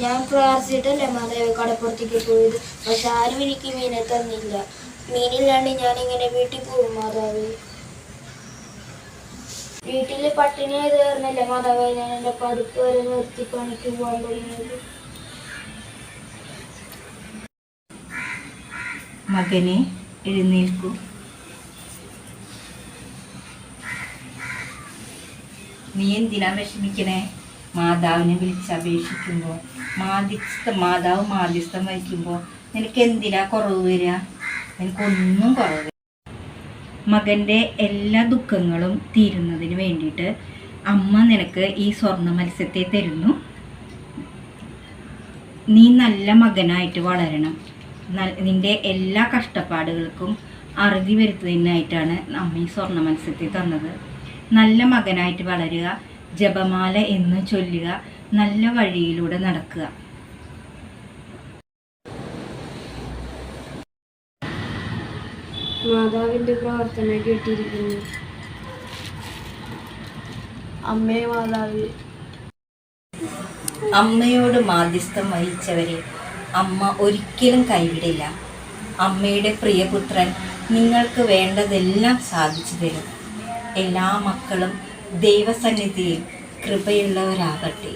ഞാൻ പ്രാർത്ഥിച്ചിട്ടല്ലേ മാതാവ് കടപ്പുറത്തേക്ക് പോയത്. പക്ഷെ ആരും എനിക്ക് മീനെ തന്നില്ല. മീനില്ലാണ്ട് ഞാനിങ്ങനെ വീട്ടിൽ പോകും മാതാവ്. വീട്ടിൽ പട്ടിണിയായത് കാരണല്ലേ മാതാവ് ഞാൻ എൻ്റെ പഠിപ്പ് വരെ നിർത്തി പണിക്ക് പോകാൻ തുടങ്ങിയത്. മകനെ, എഴുന്നേൽക്കൂ. നീ എന്തിനാ വിഷമിക്കണേ? മാതാവിനെ വിളിച്ചപേക്ഷിക്കുമ്പോൾ മാതാവ് മാധ്യസ്ഥം വഹിക്കുമ്പോൾ നിനക്ക് എന്തിനാ കുറവ് വരിക? എനിക്കൊന്നും കുറവ്. മകൻ്റെ എല്ലാ ദുഃഖങ്ങളും തീരുന്നതിന് വേണ്ടിയിട്ട് അമ്മ നിനക്ക് ഈ സ്വർണ്ണ മത്സ്യത്തെ തരുന്നു. നീ നല്ല മകനായിട്ട് വളരണം. നിൻ്റെ എല്ലാ കഷ്ടപ്പാടുകൾക്കും അറുതി വരുത്തുന്നതിനായിട്ടാണ് അമ്മ ഈ സ്വർണ്ണ മത്സ്യത്തെ തന്നത്. നല്ല മകനായിട്ട് വളരുക, ജപമാല എന്ന് ചൊല്ലുക, നല്ല വഴിയിലൂടെ നടക്കുക. മാതാവിൻ്റെ പ്രാർത്ഥന കേട്ടിരിക്കുന്നു. അമ്മേ മാതാവ്. അമ്മയോട് മാധ്യസ്ഥം വഹിച്ചവരെ അമ്മ ഒരിക്കലും കൈവിടില്ല. അമ്മയുടെ പ്രിയപുത്രൻ നിങ്ങൾക്ക് വേണ്ടതെല്ലാം സാധിച്ചു തരും. എല്ലാ മക്കളും ദൈവസന്നിധിയിൽ കൃപയുള്ളവരാകട്ടെ.